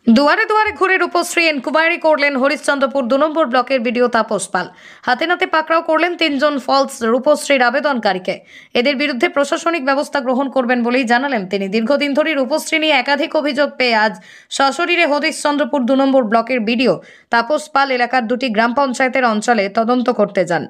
দুয়ারে দুয়ারে ঘুরে রূপশ্রী এনকোয়ারি করলেন হরিশ্চন্দ্রপুর 2 নম্বর ব্লকের বিডিও তাপস পাল। হাতে নাতে পাকড়াও করলেন 3 জন ফলস রূপশ্রীর আবেদনকারীকে। এদের বিরুদ্ধে প্রশাসনিক ব্যবস্থা গ্রহণ করবেন বলেই জানালেন তিনি। দীর্ঘদিন ধরে রূপশ্রী নিয়ে একাধিক অভিযোগ পেয়ে আজ সশরীরে হরিশ্চন্দ্রপুর 2 নম্বর ব্লকের বিডিও তাপস পাল এলাকার 2টি গ্রাম পঞ্চায়েতের অঞ্চলে তদন্ত করতে যান।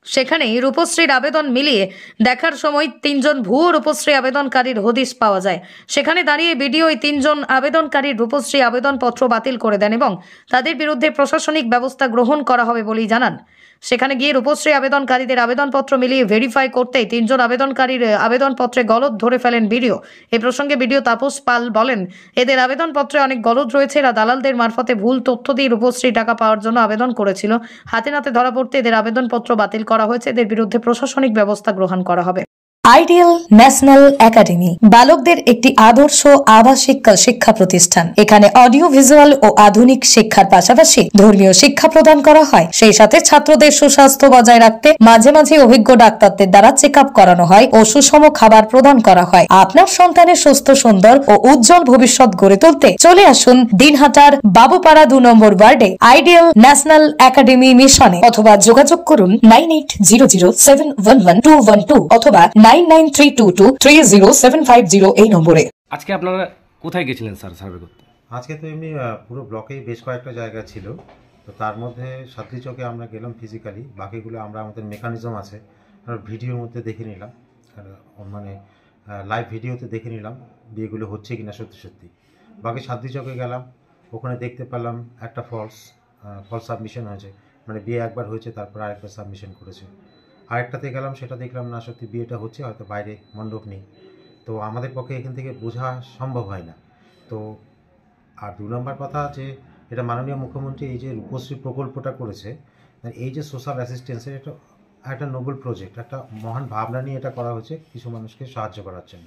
সেখানে রূপশ্রীর আবেদন মিলিয়ে দেখার সময় 3 জন ভুয়ো রূপশ্রী আবেদনকারীর হদিশ পাওয়া যায়। সেখানে দাঁড়িয়ে বিডিও এই 3 জন আবেদনকারীর রূপশ্রী আবেদনপত্র বাতিল করে দেন এবং তাদের বিরুদ্ধে প্রশাসনিক ব্যবস্থা গ্রহণ করা হবে বলেই জানান। সেখানে গিয়ে রূপশ্রী আবেদনকারীদের আবেদনপত্র মিলিয়ে ভেরিফাই করতেই 3 জন আবেদনকারীর আবেদনপত্রে গলদ ধরে ফেলেন বিডিও। এই প্রসঙ্গে বিডিও তাপস পাল বলেন, এদের আবেদনপত্রে অনেক গলদ রয়েছে। এরা দালালদের মারফতে ভুল তথ্য দিয়ে রূপশ্রী টাকা পাওয়ার জন্য আবেদন করেছিল। হাতে নাতে ধরা পড়তে এদের আবেদনপত্র বাতিল করা হয়েছে। এদের বিরুদ্ধে প্রশাসনিক ব্যবস্থা গ্রহণ করা হবে। আইডিয়াল ন্যাশনাল একাডেমি বালকদের একটি আদর্শ আবাসিক শিক্ষা প্রতিষ্ঠান। এখানে অডিও ভিজুয়াল ও আধুনিক শিক্ষার পাশাপাশি ধর্মীয় শিক্ষা প্রদান করা হয়। সেই সাথে ছাত্রদের সুস্বাস্থ্য বজায় রাখতে মাঝে মাঝে অভিজ্ঞ ডাক্তারদের দ্বারা চেক আপ করানো হয় ও সুষম খাবার প্রদান করা হয়। আপনার সন্তানের সুস্থ, সুন্দর ও উজ্জ্বল ভবিষ্যৎ গড়ে তুলতে চলে আসুন দিনহাটার বাবুপাড়া 2 নম্বর ওয়ার্ডে আইডিয়াল ন্যাশনাল একাডেমি মিশনে, অথবা যোগাযোগ করুন 9800711212 অথবা 9932230750 এই নম্বরে। আজকে আপনারা কোথায় গেছিলেন স্যার সার্ভে করতে? আজকে তো এমনি পুরো ব্লকেই বেশ কয়েকটা জায়গা ছিল, তো তার মধ্যে সাতটি চকে আমরা গেলাম ফিজিক্যালি। বাকিগুলো আমরা আমাদের মেকানিজম আছে ভিডিওর মধ্যে দেখে নিলাম, মানে লাইভ ভিডিওতে দেখে নিলাম বিয়েগুলো হচ্ছে কিনা সত্যি সত্যি। বাকি সাতটি চকে গেলাম, ওখানে দেখতে পেলাম একটা ফলস সাবমিশন হয়েছে, মানে বিয়ে একবার হয়েছে তারপর আরেকবার সাবমিশন করেছে। আরেকটাতে গেলাম, সেটা দেখলাম না সত্যি বিয়েটা হচ্ছে, হয়তো বাইরে মণ্ডপ নেই। তো আমাদের পক্ষে এখান থেকে বোঝা সম্ভব হয় না। তো আর 2 নম্বর কথা যে এটা মাননীয় মুখ্যমন্ত্রী এই যে রূপশ্রী প্রকল্পটা করেছে, এই যে সোশ্যাল অ্যাসিস্ট্যান্সের একটা নোবেল প্রজেক্ট, একটা মহান ভাবনা নিয়ে এটা করা হয়েছে কিছু মানুষকে সাহায্য করার জন্য।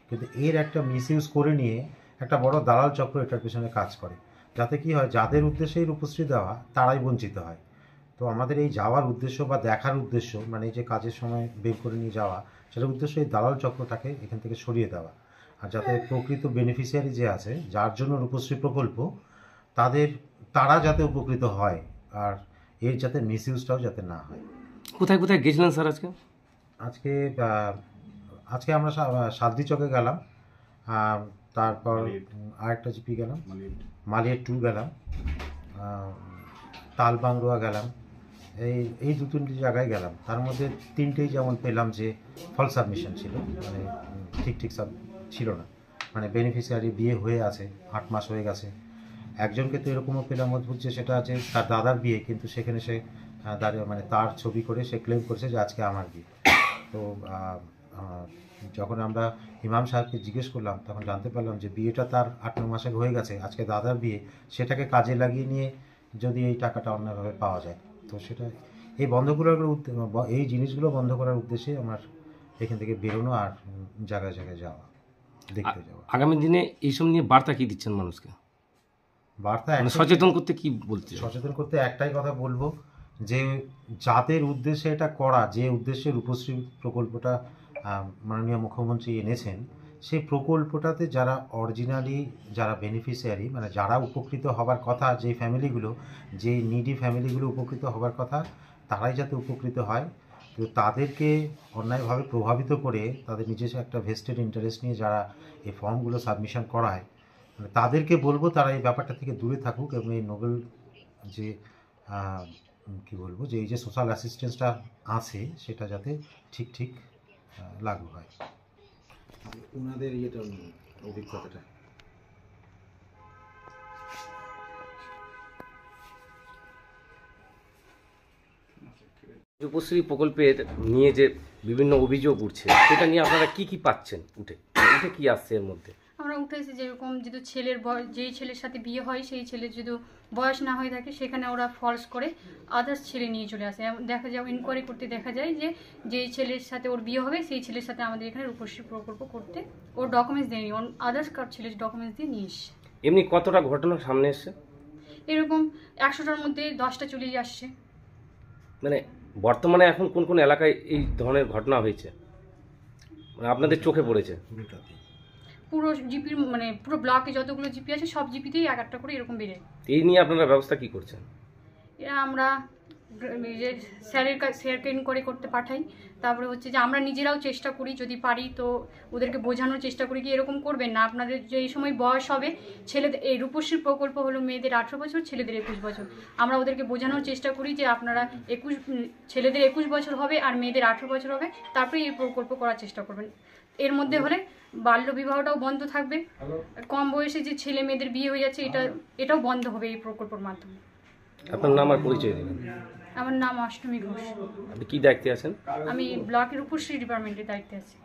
কিন্তু এর একটা মিসইউজ করে নিয়ে একটা বড় দালাল চক্র এটার পেছনে কাজ করে, যাতে কি হয় যাদের উদ্দেশ্যে এই রূপশ্রী দেওয়া তারাই বঞ্চিত হয়। তো আমাদের এই যাওয়ার উদ্দেশ্য বা দেখার উদ্দেশ্য, মানে এই যে কাজের সময় বের করে নিয়ে যাওয়া, সেটার উদ্দেশ্য এই দালাল চক্রটাকে এখান থেকে সরিয়ে দেওয়া, আর যাতে প্রকৃত বেনিফিশিয়ারি যে আছে যার জন্য রূপশ্রী প্রকল্প তারা যাতে উপকৃত হয়, আর এর যাতে মিসইউজটাও যাতে না হয়। কোথায় কোথায় গেছিলেন স্যার আজকে? আজকে আমরা সাতদি চকে গেলাম, তারপর আরেকটা জিপি গেলাম, মালিয়া 2 গেলাম, তালবাংরোয়া গেলাম, এই 2-3টি জায়গায় গেলাম। তার মধ্যে 3টেই যেমন পেলাম যে ফল সাবমিশন ছিল, মানে ঠিক সব ছিল না, মানে বেনিফিশিয়ারি বিয়ে হয়ে আছে 8 মাস হয়ে গেছে। একজনকে তো এরকমও পেলাম অদ্ভুত, যে সেটা আছে তার দাদার বিয়ে, কিন্তু সেখানে সে দাঁড়িয়ে মানে তার ছবি করে সে ক্লেম করেছে যে আজকে আমার বিয়ে। তো যখন আমরা ইমাম সাহেবকে জিজ্ঞেস করলাম তখন জানতে পারলাম যে বিয়েটা তার 8-9 মাসে হয়ে গেছে, আজকে দাদার বিয়ে, সেটাকে কাজে লাগিয়ে নিয়ে যদি এই টাকাটা অন্যভাবে পাওয়া যায়, তো সেটা এই জিনিসগুলো বন্ধ করার উদ্দেশ্যে আমার এখান থেকে বেরোনো আর জায়গায় জায়গায় যাওয়া, দেখতে যাওয়া। আগামী দিনে এইসব নিয়ে বার্তা কি দিচ্ছেন মানুষকে? বার্তা সচেতন করতে কি বলতে? সচেতন করতে একটাই কথা বলবো, যে যাদের উদ্দেশ্যে এটা করা, যে উদ্দেশ্যে রূপশ্রী প্রকল্পটা মাননীয় মুখ্যমন্ত্রী এনেছেন, সেই প্রকল্পটাতে যারা অরিজিনালি যারা বেনিফিশিয়ারি, মানে যারা উপকৃত হবার কথা, যে ফ্যামিলিগুলো, যে নিডি ফ্যামিলিগুলো উপকৃত হবার কথা, তারাই যাতে উপকৃত হয়। তো তাদেরকে অন্যায়ভাবে প্রভাবিত করে তাদের নিজস্ব একটা ভেস্টেড ইন্টারেস্ট নিয়ে যারা এই ফর্মগুলো সাবমিশন করায়, মানে তাদেরকে বলবো তারা এই ব্যাপারটা থেকে দূরে থাকুক, এবং এই নোবেল যে কী বলবো, যে এই যে সোশ্যাল অ্যাসিস্ট্যান্সটা আছে সেটা যাতে ঠিক লাগু হয়। ওনাদের অভিজ্ঞতাটা রূপশ্রী প্রকল্পের নিয়ে যে বিভিন্ন অভিযোগ উঠছে, সেটা নিয়ে আপনারা কি পাচ্ছেন উঠে কি আসছে এর মধ্যে? আমরা উঠেছি যেরকম যদি ছেলের যেই ছেলের সাথে বিয়ে হয় সেই ছেলের যদি বয়স না হয়ে থাকে, সেখানে ওরা ফলস করে আদার্স ছেলে নিয়ে চলে আসে। দেখা যায় ইনকোয়ারি করতে দেখা যায় যে যেই ছেলের সাথে ওর বিয়ে হবে সেই ছেলের সাথে আমাদের এখানে রূপশ্রী প্রকল্প করতে ওর ডকুমেন্টস দেয়নি, আদার্স কার্ড ছেলের ডকুমেন্টস দিয়ে নিয়ে এসছে। এমনি কতটা ঘটনা সামনে এসছে? এরকম 100টার মধ্যে 10টা চলেই আসছে। মানে বর্তমানে এখন কোন কোন এলাকায় এই ধরনের ঘটনা হয়েছে, মানে আপনাদের চোখে পড়েছে? পুরো জিপির মানে পুরো ব্লকে যতগুলো জিপি আছে সব জিপিতেই এক একটা করে এরকম বেড়ে। এই নিয়ে আপনারা ব্যবস্থা কি করছেন? এরা আমরা যে স্যারকে ইনকোয়ারি করতে পাঠাই, তারপরে হচ্ছে যে আমরা নিজেরাও চেষ্টা করি যদি পারি তো ওদেরকে বোঝানোর চেষ্টা করি কি এরকম করবেন না, আপনাদের যে এই সময় বয়স হবে ছেলেদের, এই রূপশ্রী প্রকল্প হলো মেয়েদের 18 বছর, ছেলেদের 21 বছর। আমরা ওদেরকে বোঝানোর চেষ্টা করি যে আপনারা ছেলেদের 21 বছর হবে আর মেয়েদের 18 বছর হবে, তারপরে এই প্রকল্প করার চেষ্টা করবেন। এর মধ্যে হলে বাল্য বিবাহটাও বন্ধ থাকবে, কম বয়সে যে ছেলে মেয়েদের বিয়ে হয়ে যাচ্ছে এটাও বন্ধ হবে এই প্রকল্পের মাধ্যমে। আপনার নাম আর পরিচয় দেবেন? আমার নাম অষ্টমী ঘোষ। আপনি কি দায়িত্বে আছেন? আমি ব্লকের রূপশ্রী ডিপার্টমেন্টের দায়িত্বে আছি।